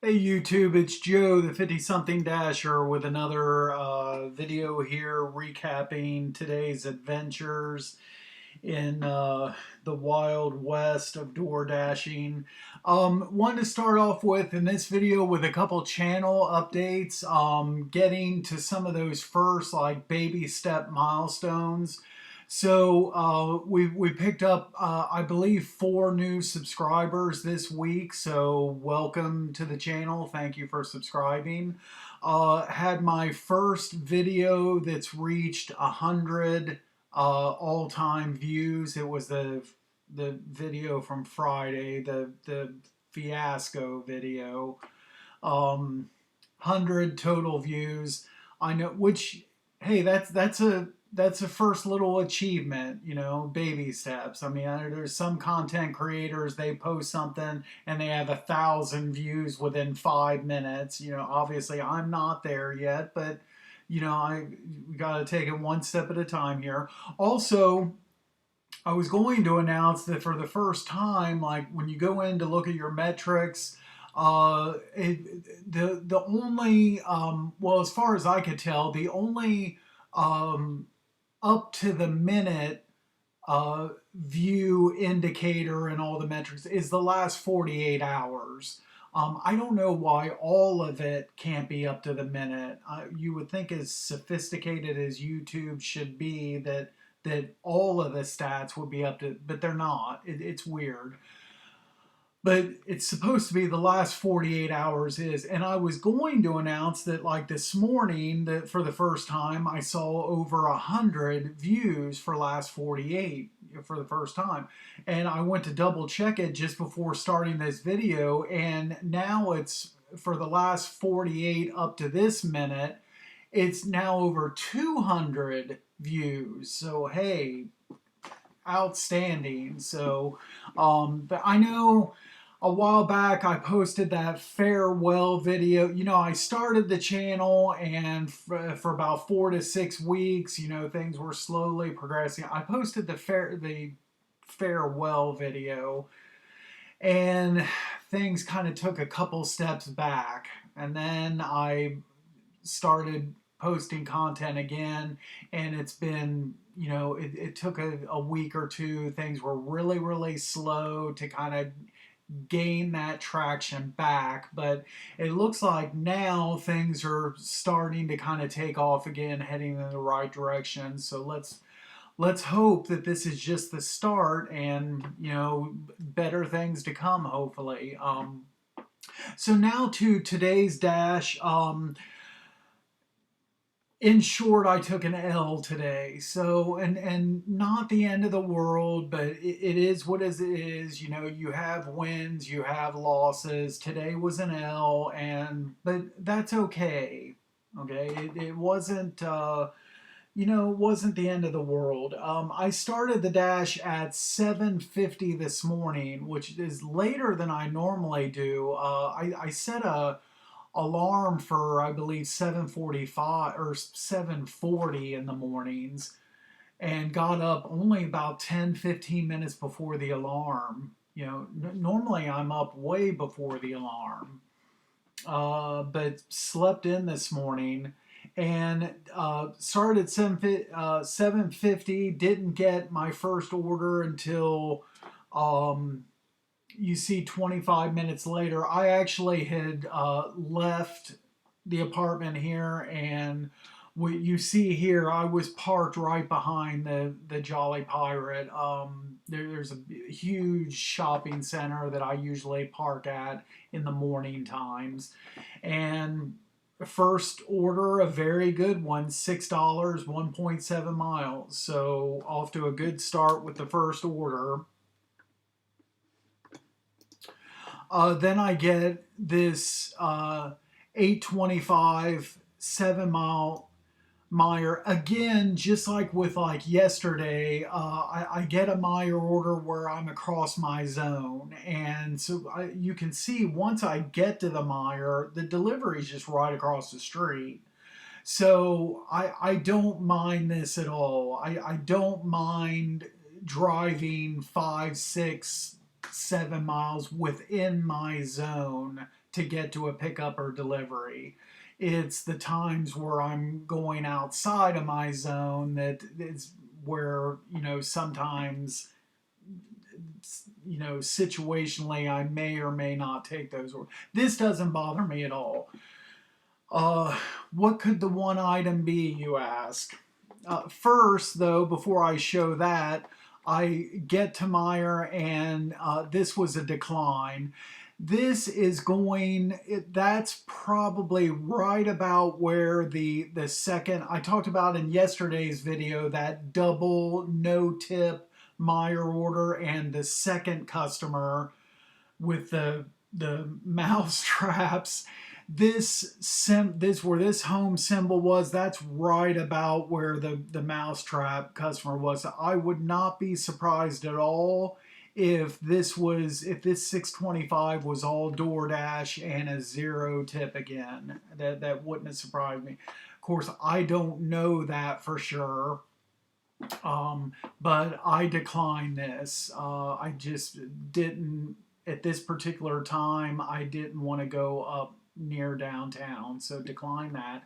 Hey YouTube, it's Joe, the 50-something Dasher, with another video here recapping today's adventures in the wild west of door dashing. Wanted to start off with in this video with a couple channel updates, getting to some of those first like baby step milestones. So we picked up, I believe, 4 new subscribers this week. So welcome to the channel. Thank you for subscribing. Had my first video that's reached 100 all-time views. It was the video from Friday, the fiasco video. 100 total views. I know, which, hey, that's a first little achievement, baby steps. I mean, there's some content creators, they post something and they have 1,000 views within 5 minutes. Obviously I'm not there yet, but we got to take it one step at a time here. Also, I was going to announce that for the first time, like when you go in to look at your metrics, the only well, as far as I could tell, the only up to the minute view indicator and all the metrics is the last 48 hours. I don't know why all of it can't be up to the minute. You would think, as sophisticated as YouTube should be, that all of the stats would be up to, but they're not. It's weird. But it's supposed to be the last 48 hours is. And I was going to announce that like this morning, that for the first time I saw over 100 views for last 48 for the first time. And I went to double check it just before starting this video, and now it's, for the last 48 up to this minute, it's now over 200 views. So hey, outstanding. So but I know a while back I posted that farewell video. I started the channel, and for about 4 to 6 weeks, things were slowly progressing. I posted the farewell video, and things kind of took a couple steps back, and then I started posting content again, and it's been, it took a week or two. Things were really slow to kind of gain that traction back, but it looks like now things are starting to kind of take off again, heading in the right direction. So let's hope that this is just the start, and better things to come, hopefully. So now to today's dash. In short, I took an L today. So, and not the end of the world, but it is what it is. You have wins, you have losses. Today was an L, but that's okay. Okay, it wasn't, it wasn't the end of the world. I started the dash at 7:50 this morning, which is later than I normally do. I set a alarm for, I believe, 7:45 or 7:40 in the mornings, and got up only about 10-15 minutes before the alarm. Normally I'm up way before the alarm, but slept in this morning, and started at 7:50. Didn't get my first order until you see 25 minutes later. I actually had left the apartment here, and what you see here, I was parked right behind the Jolly Pirate. There's a huge shopping center that I usually park at in the morning times. And first order, a very good one, $6, 1.7 miles. So off to a good start with the first order. Then I get this 825 7-mile Meyer again, just like with like yesterday. I get a Meyer order where I'm across my zone, and so you can see once I get to the Meyer, the delivery is just right across the street. So I don't mind this at all. I don't mind driving 5, 6, 7 miles within my zone to get to a pickup or delivery. It's the times where I'm going outside of my zone that is where, sometimes, situationally I may or may not take those orders. This doesn't bother me at all. Uh, what could the one item be, you ask? First, though, before I show that, I get to Meyer, and this was a decline. This is that's probably right about where the second, I talked about in yesterday's video, that double no tip Meyer order, and the second customer with the mouse traps. This where this home symbol was, that's right about where the mousetrap customer was. So I would not be surprised at all if this 625 was all DoorDash and a zero tip again. That wouldn't have surprised me. Of course, I don't know that for sure. But I declined this. I just didn't, at this particular time, I didn't want to go up near downtown, so decline that.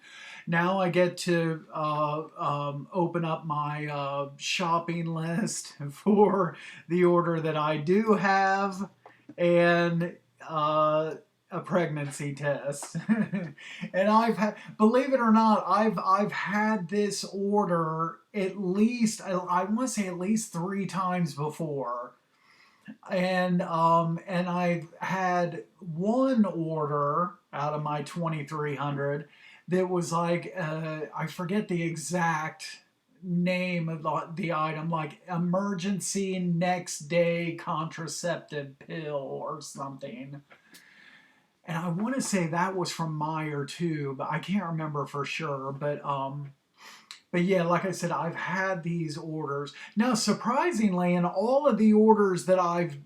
Now I get to open up my shopping list for the order that I do have, and a pregnancy test. And I've had, believe it or not, I've had this order at least, I want to say at least 3 times before. And I've had one order out of my 2,300 that was like, I forget the exact name of the item, like emergency next day contraceptive pill or something. And I want to say that was from Meyer too, but I can't remember for sure. But yeah, like I said, I've had these orders. Now, surprisingly, in all of the orders that I've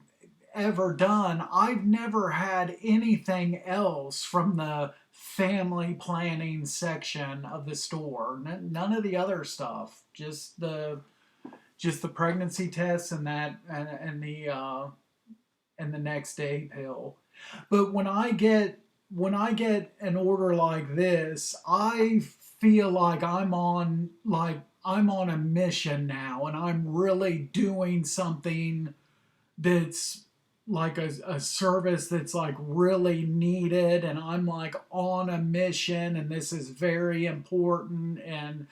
ever done, I've never had anything else from the family planning section of the store. None of the other stuff. Just the pregnancy tests and the next day pill. But when I get an order like this, I feel like I'm on a mission now, and I'm really doing something that's like a service that's like really needed, and I'm like on a mission, and this is very important. And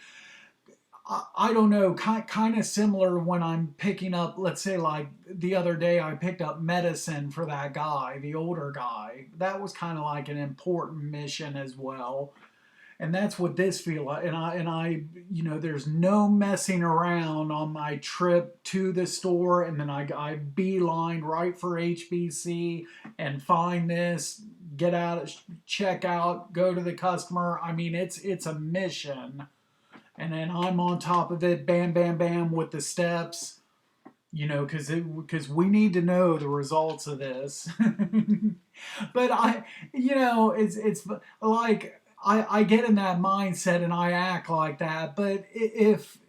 I don't know, kind of similar when I'm picking up, let's say like the other day I picked up medicine for that guy, the older guy. That was kind of like an important mission as well. And that's what this feels like. And I, there's no messing around on my trip to the store. And then I beeline right for HBC and find this, get out, check out, go to the customer. I mean, it's a mission. And then I'm on top of it, bam, bam, bam, with the steps, because we need to know the results of this. But it's like, I get in that mindset and I act like that. But if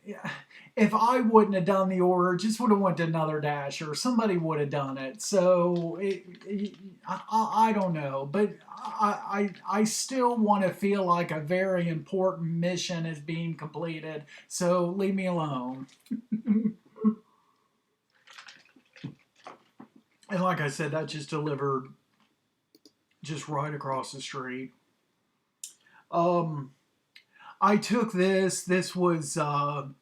I wouldn't have done the order, just would have went to another Dasher. Somebody would have done it. So I don't know. But I still want to feel like a very important mission is being completed. So leave me alone. And like I said, that just delivered just right across the street. I took this. This was down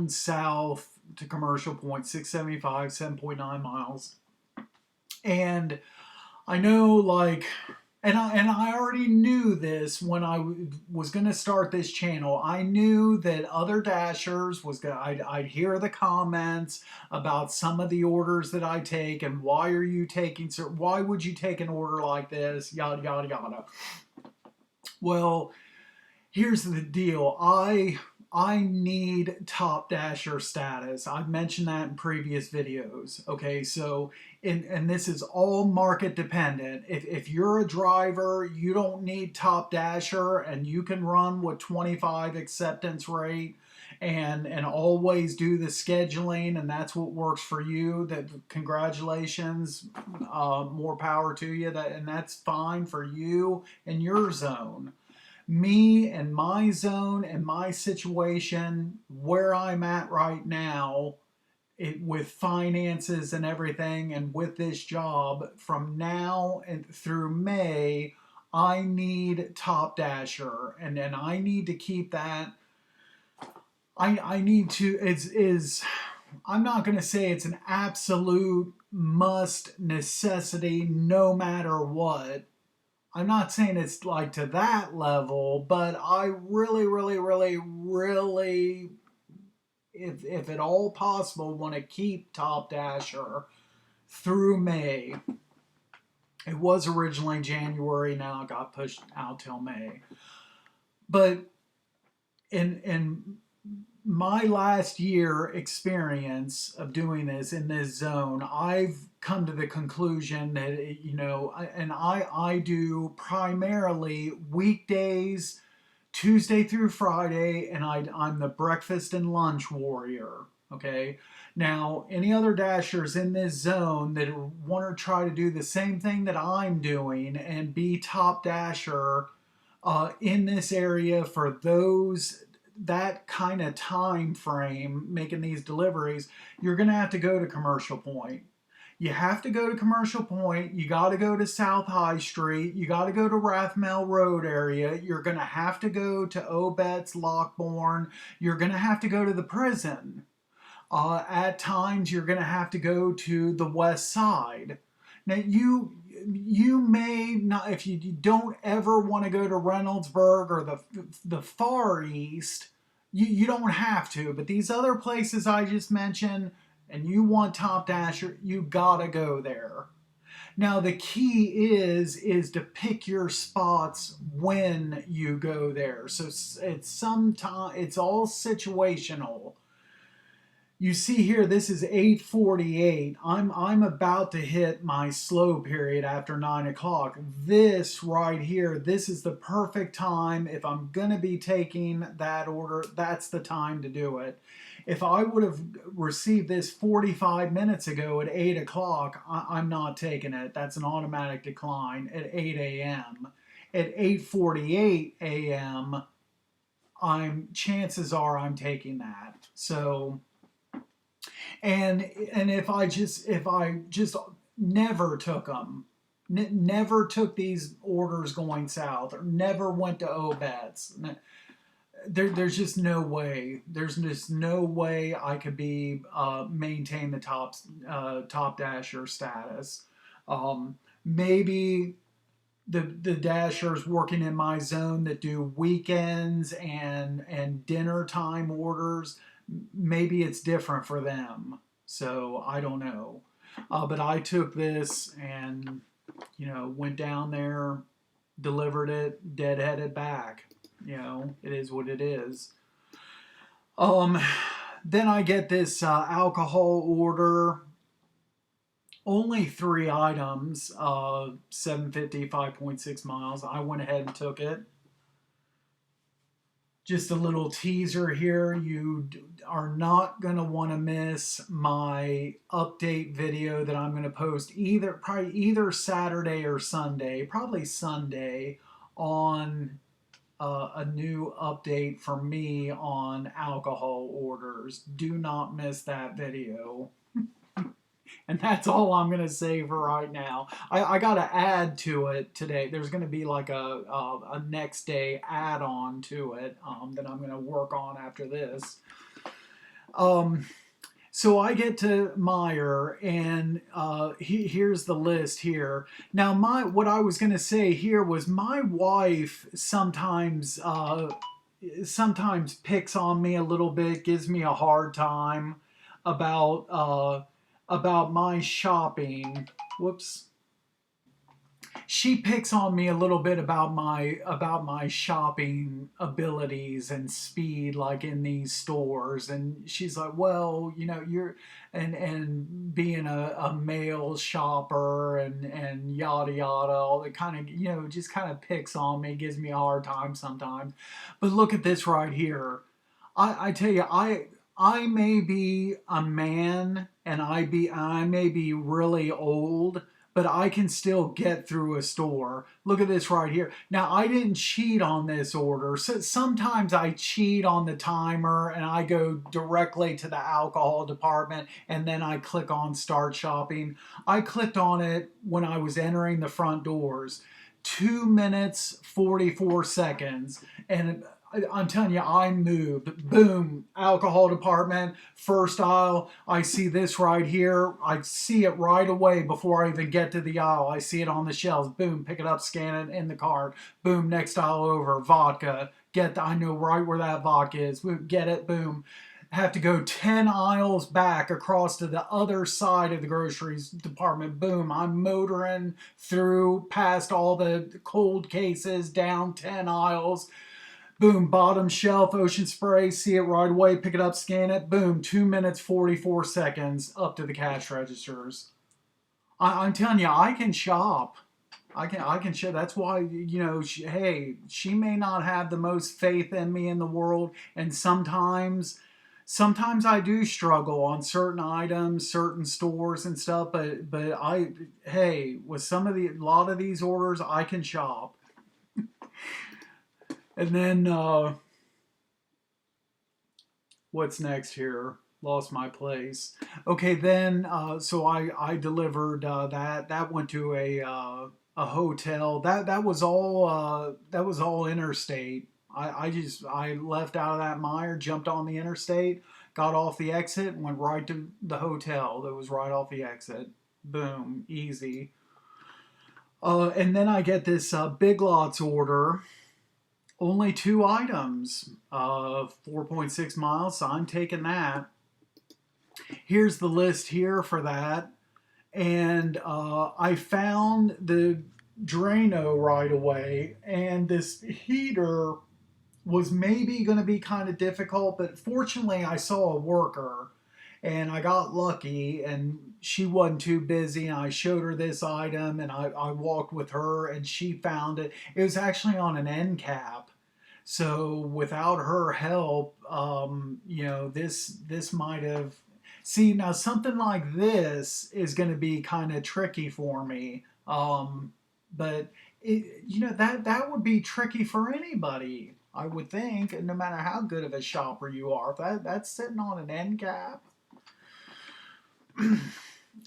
south to Commercial Point, 675, 7.9 miles. And I know, like, and I already knew this when I was going to start this channel. I knew that other Dashers I'd hear the comments about some of the orders that I take, and why would you take an order like this, yada yada yada. Well, here's the deal. I need top Dasher status. I've mentioned that in previous videos. Okay, so and this is all market dependent. If you're a driver, you don't need top Dasher, and you can run with 25 acceptance rate, and always do the scheduling, and that's what works for you. That congratulations, more power to you. And that's fine for you and your zone. Me and my zone and my situation, where I'm at right now, with finances and everything, and with this job, from now and through May, I need Top Dasher, and then I need to keep that. I need to. Is I'm not going to say it's an absolute must necessity no matter what. I'm not saying it's like to that level, but I really, really, really, really, if at all possible, want to keep Top Dasher through May. It was originally January, now it got pushed out till May. But in my last year experience of doing this in this zone, I've come to the conclusion that I do primarily weekdays, Tuesday through Friday, and I'm the breakfast and lunch warrior. Okay. Now, any other dashers in this zone that want to try to do the same thing that I'm doing and be top dasher in this area for that kind of time frame making these deliveries, you're going to have to go to Commercial Point. You have to go to Commercial Point. You got to go to South High Street. You got to go to Rathmel Road area. You're going to have to go to Obetz, Lockbourne. You're going to have to go to the prison. At times, you're going to have to go to the West Side. Now, you may not, if you don't ever want to go to Reynoldsburg or the Far East, you don't have to. But these other places I just mentioned, and you want Top Dasher, you gotta go there. Now the key is to pick your spots when you go there. So it's all situational. You see here, this is 8:48. I'm about to hit my slow period after 9 o'clock. This right here, this is the perfect time. If I'm gonna be taking that order, that's the time to do it. If I would have received this 45 minutes ago at 8 o'clock, I'm not taking it. That's an automatic decline at 8 a.m. At 8:48 a.m., chances are I'm taking that. So. And if I just never took them, never took these orders going south, or never went to Obetz, there's just no way. There's just no way I could be maintain the top dasher status. Maybe the dashers working in my zone that do weekends and dinner time orders, maybe it's different for them. So I don't know. But I took this and, went down there, delivered it, deadheaded back. It is what it is. Um, then I get this alcohol order. Only 3 items, 750, 5.6 miles. I went ahead and took it. Just a little teaser here. You are not going to want to miss my update video that I'm going to post probably either Saturday or Sunday, probably Sunday, on a new update from me on alcohol orders. Do not miss that video. And that's all I'm going to say for right now. I got to add to it today. There's going to be like a next day add-on to it that I'm going to work on after this. So I get to Meijer, and here's the list here. Now, what I was going to say here was my wife sometimes picks on me a little bit, gives me a hard time about my shopping. Whoops. She picks on me a little bit about my shopping abilities and speed, like in these stores. And she's like, well, you're and being a male shopper and yada yada, all that kind of, just kind of picks on me, gives me a hard time sometimes. But look at this right here. I tell you, I may be a man and I may be really old, but I can still get through a store. Look at this right here. Now I didn't cheat on this order. So sometimes I cheat on the timer and I go directly to the alcohol department and then I click on start shopping. I clicked on it when I was entering the front doors. 2 minutes 44 seconds, and I'm telling you, I moved. Boom, alcohol department, first aisle. I see this right here. I see it right away before I even get to the aisle. I see it on the shelves. Boom, pick it up, scan it in the card. Boom, next aisle over, vodka. I know right where that vodka is. Get it, boom. Have to go 10 aisles back across to the other side of the groceries department. Boom, I'm motoring through past all the cold cases, down 10 aisles. Boom, bottom shelf, ocean spray, see it right away, pick it up, scan it. Boom, 2 minutes 44 seconds up to the cash registers. I'm telling you, I can shop. I can share. That's why, hey, she may not have the most faith in me in the world, and sometimes I do struggle on certain items, certain stores and stuff. But hey, with a lot of these orders, I can shop. And then what's next here? Lost my place. Okay, then so I delivered that went to a hotel. That was all interstate. I left out of that mire, jumped on the interstate, got off the exit, and went right to the hotel that was right off the exit. Boom, easy. And then I get this Big Lots order, only two items, 4.6 miles, so I'm taking that. Here's the list here for that. And I found the Drano right away, and this heater was maybe going to be kind of difficult, but fortunately, I saw a worker and I got lucky, and she wasn't too busy. And I showed her this item, and I walked with her, and she found it. It was actually on an end cap. So without her help, this might have. See, now something like this is going to be kind of tricky for me. But that would be tricky for anybody, I would think, no matter how good of a shopper you are. If that's sitting on an end cap.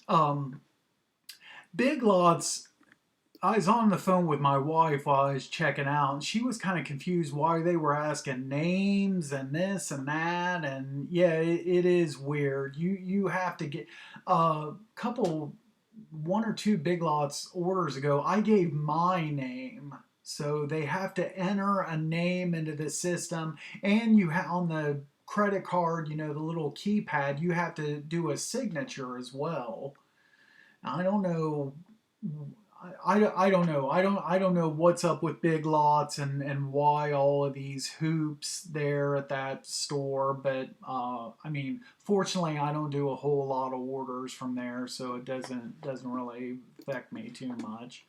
Um, Big Lots, I was on the phone with my wife while I was checking out, and she was kind of confused why they were asking names and this and that. And yeah, it is weird. You have to get a couple, one or two Big Lots orders ago. I gave my name, so they have to enter a name into the system, and you have on the credit card, the little keypad, you have to do a signature as well. I don't know. I don't know. I don't know what's up with Big Lots and why all of these hoops there at that store. But I mean, fortunately, I don't do a whole lot of orders from there, so it doesn't really affect me too much.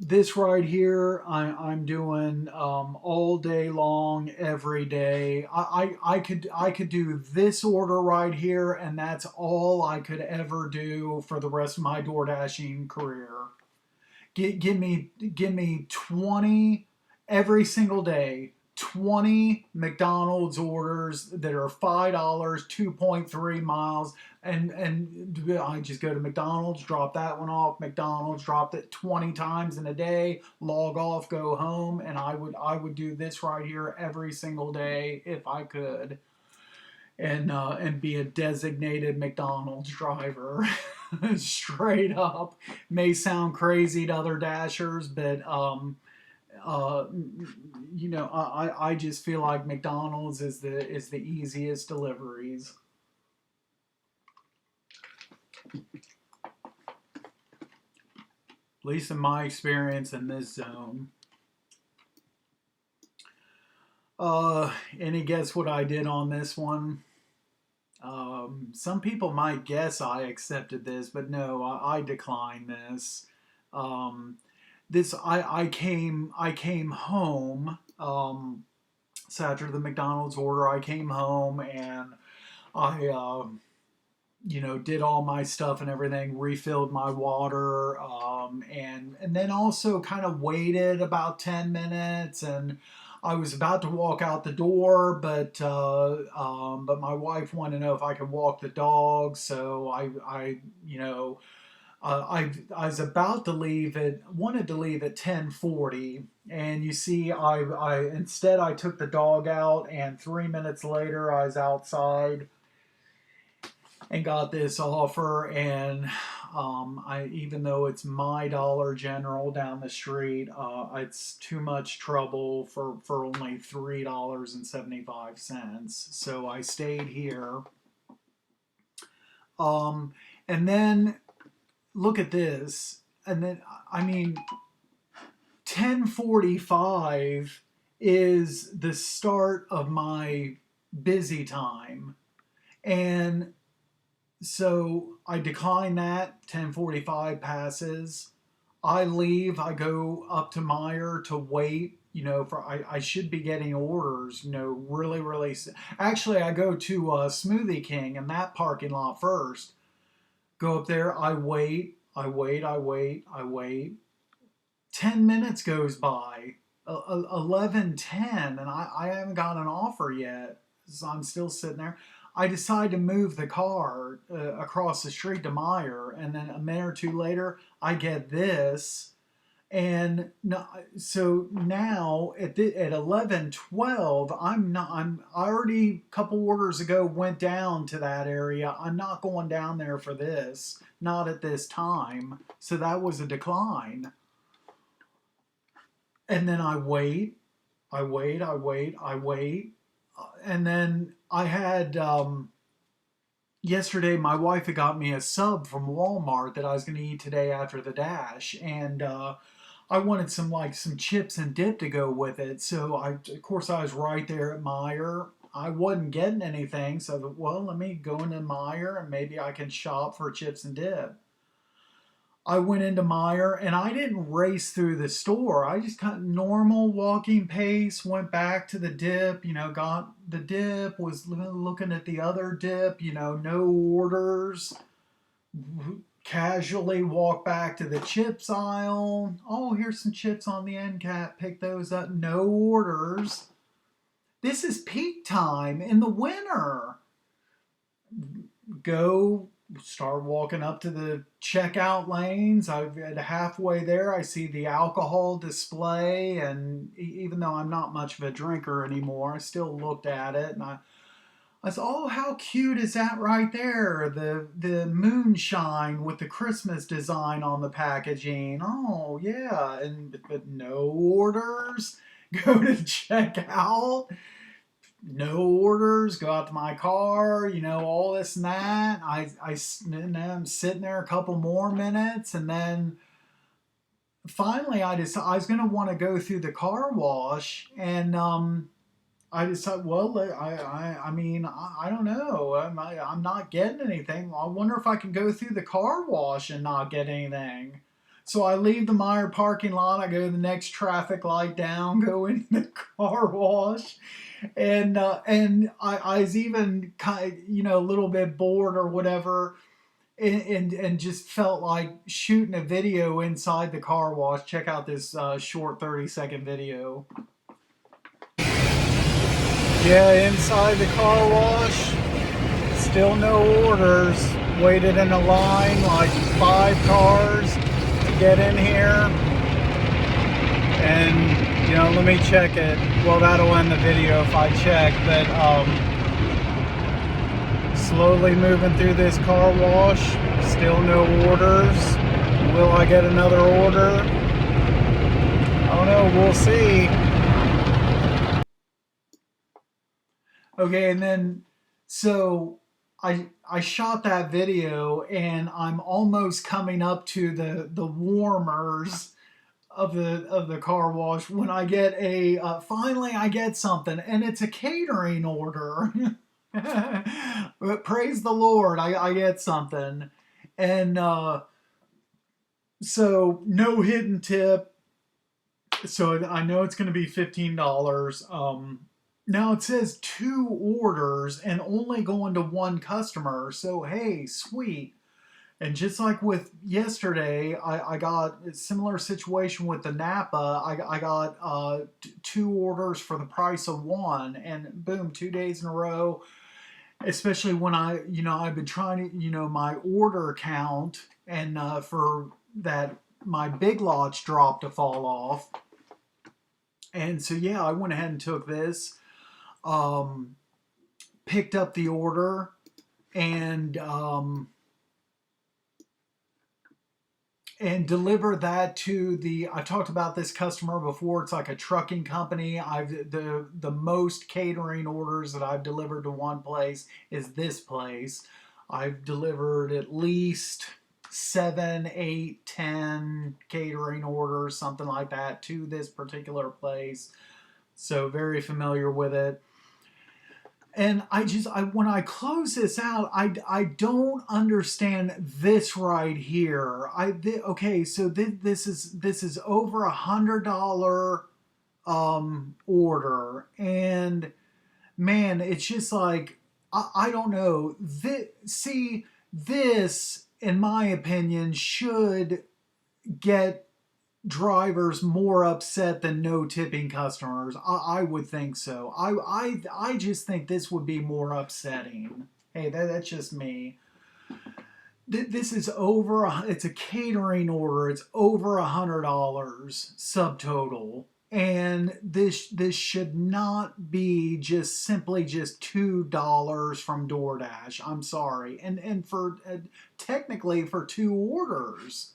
This right here, I'm doing all day long, every day. I could do this order right here, and that's all I could ever do for the rest of my door dashing career. Give me 20 every single day. 20 McDonald's orders that are $5, 2.3 miles, and I just go to McDonald's, drop that one off. McDonald's, drop it 20 times in a day, log off, go home, and I would do this right here every single day if I could, and be a designated McDonald's driver. Straight up. May sound crazy to other dashers, but uh, I just feel like McDonald's is the easiest deliveries. At least in my experience in this zone. Any guess what I did on this one? Some people might guess I accepted this, but no, I declined this. Um, I came home. So after the McDonald's order, I came home and I, did all my stuff and everything, refilled my water, and then also kind of waited about 10 minutes, and I was about to walk out the door, but my wife wanted to know if I could walk the dog, so I was about to leave it, wanted to leave at 10:40, and you see, I instead I took the dog out, and 3 minutes later I was outside and got this offer, and even though it's my Dollar General down the street, it's too much trouble for only $3.75. So I stayed here, and then look at this, and then I mean, 10:45 is the start of my busy time, and so I decline that. 10:45 passes. I leave. I go up to Meijer to wait. For I should be getting orders. Really, really. Actually, I go to Smoothie King in that parking lot first. Go up there. I wait. I wait. I wait. I wait. 10 minutes goes by. 11:10, and I haven't got an offer yet. So I'm still sitting there. I decide to move the car across the street to Meijer, and then a minute or two later, I get this, and so now at 11:12, I already a couple orders ago went down to that area. I'm not going down there for this, not at this time. So that was a decline, and then I wait, I wait, I wait, I wait. And then I had yesterday, my wife had got me a sub from Walmart that I was going to eat today after the dash, and I wanted some chips and dip to go with it. So of course I was right there at Meijer. I wasn't getting anything, so I thought, well, let me go into Meijer and maybe I can shop for chips and dip. I went into Meijer and I didn't race through the store. I just kind of normal walking pace, went back to the dip, got the dip, was looking at the other dip, no orders. Casually walked back to the chips aisle. Oh, here's some chips on the end cap. Pick those up. No orders. This is peak time in the winter. Go start walking up to the checkout lanes. I've at halfway there, I see the alcohol display, and even though I'm not much of a drinker anymore, I still looked at it, and I said, "Oh, how cute is that right there? The moonshine with the Christmas design on the packaging. Oh yeah, but no orders. Go to checkout." No orders, go out to my car, all this and that. I'm sitting there a couple more minutes, and then finally I decided I was going to want to go through the car wash, and I decided, well, I mean, I don't know. I'm not getting anything. I wonder if I can go through the car wash and not get anything. So I leave the Meijer parking lot. I go to the next traffic light down, go into the car wash, and I was even kind of, a little bit bored or whatever, and just felt like shooting a video inside the car wash. Check out this short 30-second video. Yeah, inside the car wash, still no orders. Waited in a line like 5 cars to get in here. And, let me check it. Well, that'll end the video if I check, but slowly moving through this car wash, still no orders. Will I get another order? I don't know, we'll see. Okay, and then so I shot that video, and I'm almost coming up to the warmers of the car wash when I get finally I get something, and it's a catering order. But praise the Lord, I get something, and so no hidden tip. So I know it's going to be $15. Now it says 2 orders and only going to one customer. So, hey, sweet. And just like with yesterday, I got a similar situation with the Napa. I got 2 orders for the price of one, and boom, 2 days in a row. Especially when I've been trying to, my order count, and for that, my big lots dropped to fall off. And so, yeah, I went ahead and took this, um, picked up the order, and deliver that to the, I talked about this customer before. It's like a trucking company. I've the most catering orders that I've delivered to one place is this place. I've delivered at least 7, 8, 10 catering orders, something like that, to this particular place. So very familiar with it. And when I close this out, I don't understand this right here. Okay, so this is over $100 order, and man, it's just like, I don't know. This, in my opinion, should get drivers more upset than no tipping customers. I would think so. I just think this would be more upsetting. Hey, that's just me. This is it's a catering order. It's over $100 subtotal. And this should not be just simply just $2 from DoorDash. I'm sorry. And for technically for 2 orders.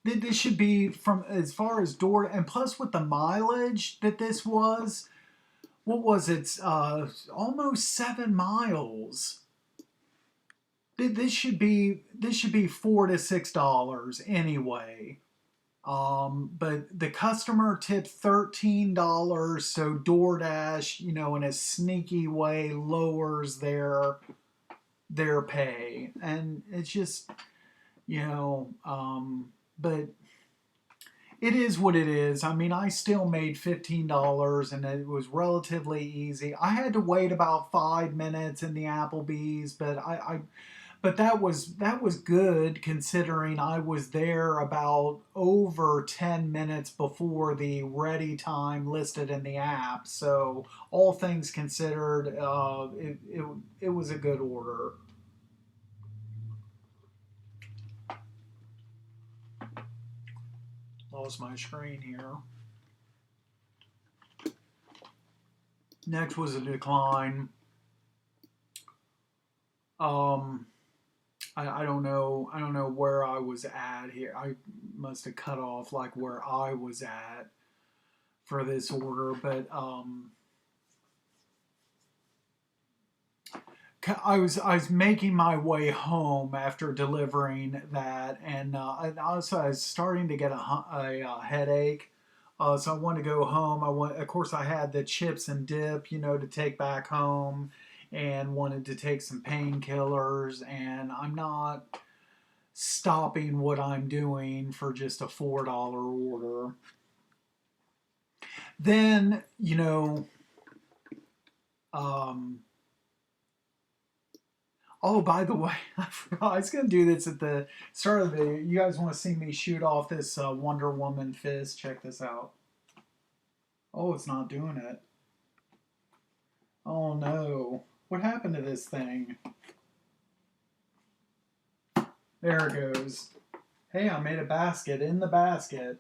This should be, from as far as door, and plus with the mileage that this was, what was it? Almost 7 miles. This should be $4 to $6 anyway. But the customer tipped $13, so DoorDash, in a sneaky way, lowers their pay, and it's just, but it is what it is. I mean, I still made $15 and it was relatively easy. I had to wait about 5 minutes in the Applebee's, but that was good considering I was there about over 10 minutes before the ready time listed in the app. So all things considered, it was a good order. Lost my screen here. Next was a decline. Um, I don't know. I don't know where I was at here. I must have cut off like where I was at for this order, but I was making my way home after delivering that, and also I was starting to get a headache. So I wanted to go home. Of course, I had the chips and dip, to take back home, and wanted to take some painkillers. And I'm not stopping what I'm doing for just a $4 order. Then, um, oh, by the way, I forgot. I was going to do this at the start of the video. You guys want to see me shoot off this Wonder Woman fist? Check this out. Oh, it's not doing it. Oh, no. What happened to this thing? There it goes. Hey, I made a basket in the basket.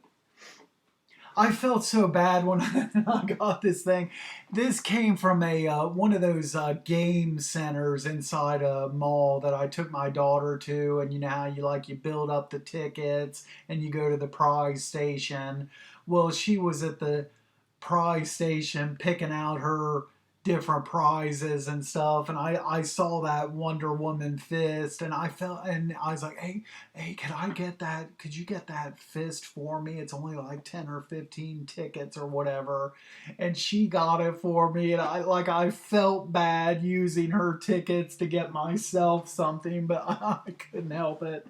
I felt so bad when I got this thing. This came from a one of those game centers inside a mall that I took my daughter to, and you know how you build up the tickets and you go to the prize station. Well, she was at the prize station picking out her different prizes and stuff, and I saw that Wonder Woman fist, and I was like, hey, could you get that fist for me? It's only like 10 or 15 tickets or whatever. And she got it for me, and I felt bad using her tickets to get myself something, but I couldn't help it.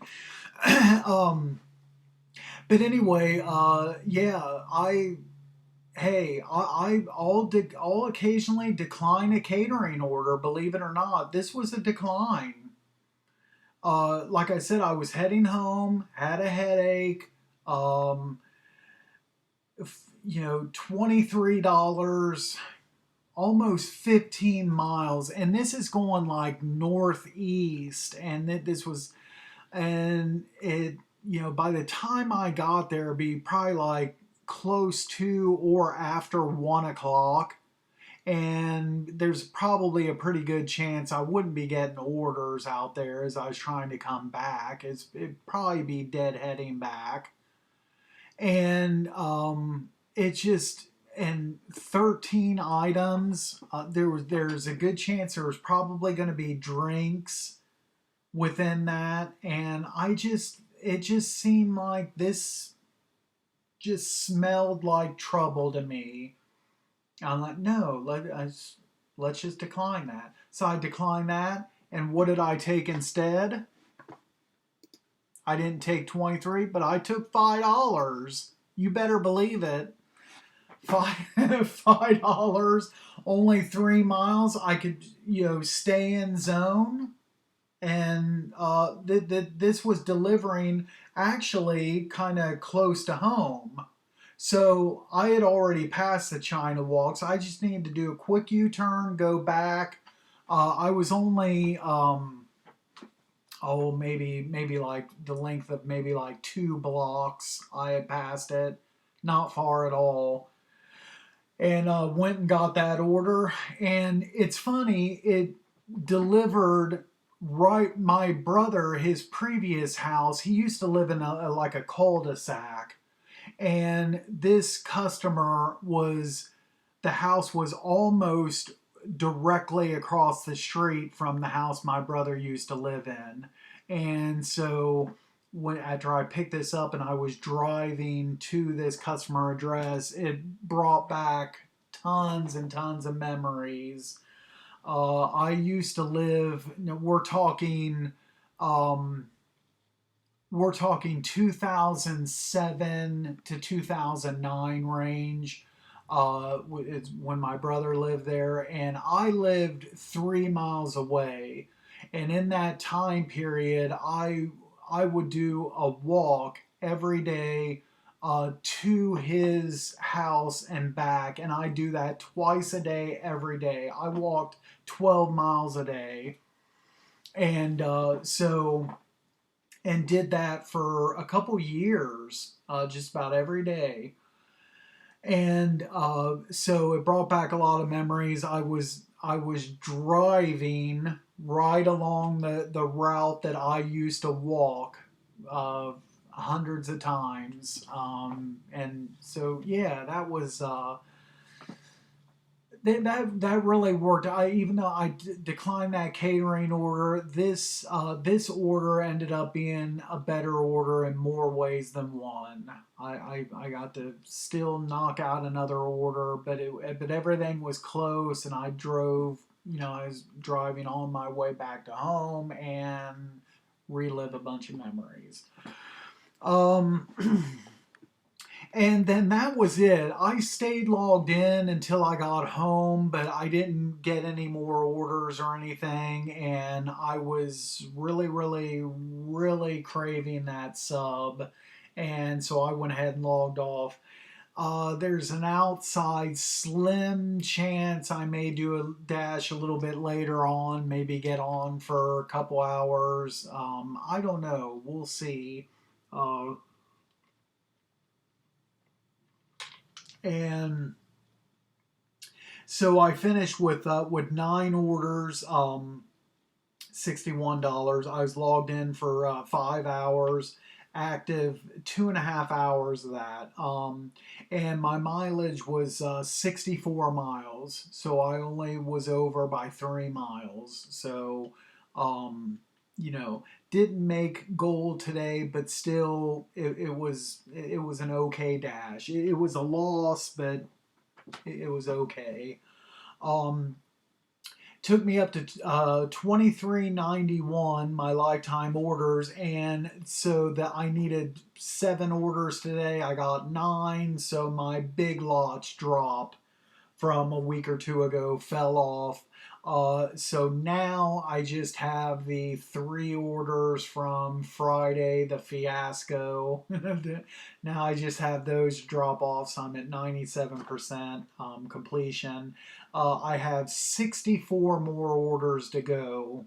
um but anyway, yeah, hey, I'll occasionally decline a catering order. Believe it or not, this was a decline. Like I said, I was heading home, had a headache. Um, $23, almost 15 miles, and this is going like northeast, and this was, and it, by the time I got there, it'd be probably like close to or after 1 o'clock. And there's probably a pretty good chance I wouldn't be getting orders out there as I was trying to come back. It'd probably be deadheading back. And it's just, and 13 items. There's a good chance there was probably going to be drinks within that, and it just seemed like this just smelled like trouble to me. I'm like, no, let's just decline that. So I declined that, and what did I take instead? I didn't take 23, but I took $5. You better believe it. $5, only 3 miles. I could, stay in zone, and this was delivering actually kind of close to home. So I had already passed the China Walk, so I just needed to do a quick U-turn, go back. I was only maybe like the length of maybe like 2 blocks. I had passed it, not far at all, and went and got that order. And it's funny, it delivered right. My brother, his previous house, he used to live in like a cul-de-sac, and this customer was, the house was almost directly across the street from the house my brother used to live in. And so after I picked this up and I was driving to this customer address, it brought back tons and tons of memories. I used to live, um, we're talking 2007 to 2009 range. It's when my brother lived there, and I lived 3 miles away. And in that time period, I would do a walk every day to his house and back, and I do that twice a day, every day. I walked 12 miles a day, and and did that for a couple years, just about every day. And so it brought back a lot of memories. I was driving right along the route that I used to walk uh, hundreds of times, and so yeah, that really worked. Even though I declined that catering order, this order ended up being a better order in more ways than one. I got to still knock out another order, but everything was close, and I drove. I was driving on my way back to home and relive a bunch of memories. Um, And then that was it. I stayed logged in until I got home, but I didn't get any more orders or anything. And I was really, really, really craving that sub. And so I went ahead and logged off. There's an outside slim chance I may do a dash a little bit later on, maybe get on for a couple hours. I don't know. We'll see. Uh, and So I finished with 9 orders, $61. I was logged in for 5 hours, active 2.5 hours of that, and my mileage was 64 miles. So I only was over by 3 miles. So, um, you know, didn't make goal today, but still, it was an okay dash. It was a loss, but it was okay. Um, took me up to 2391 my lifetime orders, and so that I needed 7 orders today. I got 9, so my big lots drop from a week or two ago fell off. So now I just have the 3 orders from Friday, the fiasco. Now I just have those drop off, so I'm at 97% completion. I have 64 more orders to go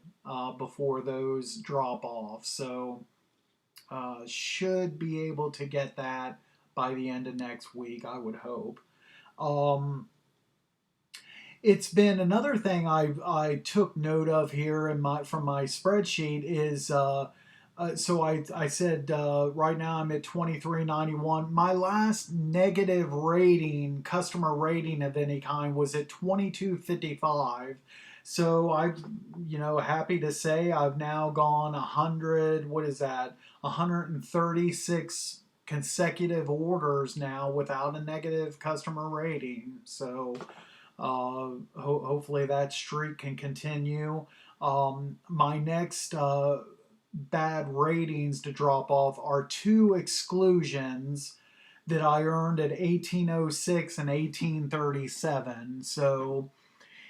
before those drop off. So should be able to get that by the end of next week, I would hope. It's been another thing I took note of here in my from my spreadsheet is so I said right now I'm at 2391. My last negative rating, customer rating of any kind, was at 2255. So happy to say I've now gone 100. What is that? 136 consecutive orders now without a negative customer rating. So hopefully that streak can continue. My next bad ratings to drop off are 2 exclusions that I earned at 1806 and 1837. So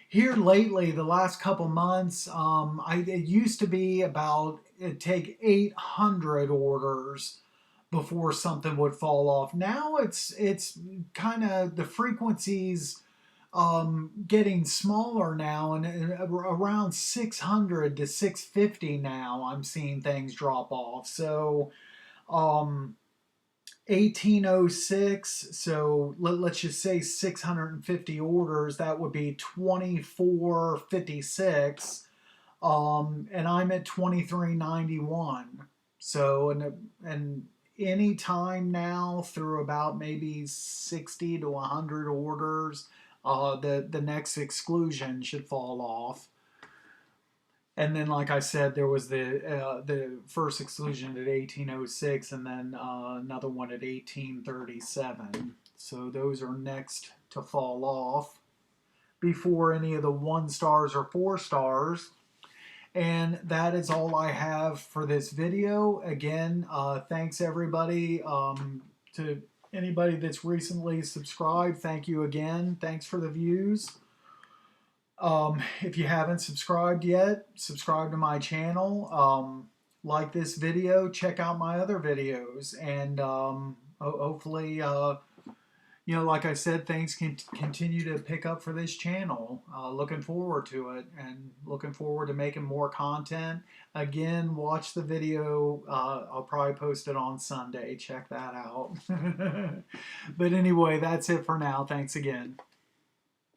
here lately, the last couple months, it used to be about it'd take 800 orders before something would fall off. Now it's kind of the frequencies getting smaller now, and around 600 to 650 now I'm seeing things drop off. So 1806, so let's just say 650 orders, that would be 2456, and I'm at 2391. So and any time now through about maybe 60 to 100 orders, the next exclusion should fall off. And then, like I said, there was the first exclusion at 1806, and then another one at 1837. So those are next to fall off before any of the 1 stars or 4 stars. And that is all I have for this video. Again, thanks everybody. To anybody that's recently subscribed, thank you again. Thanks for the views. If you haven't subscribed yet, subscribe to my channel. Like this video, check out my other videos, and hopefully, like I said, things can continue to pick up for this channel. Looking forward to it, and looking forward to making more content. Again, watch the video. I'll probably post it on Sunday. Check that out. But anyway, that's it for now. Thanks again.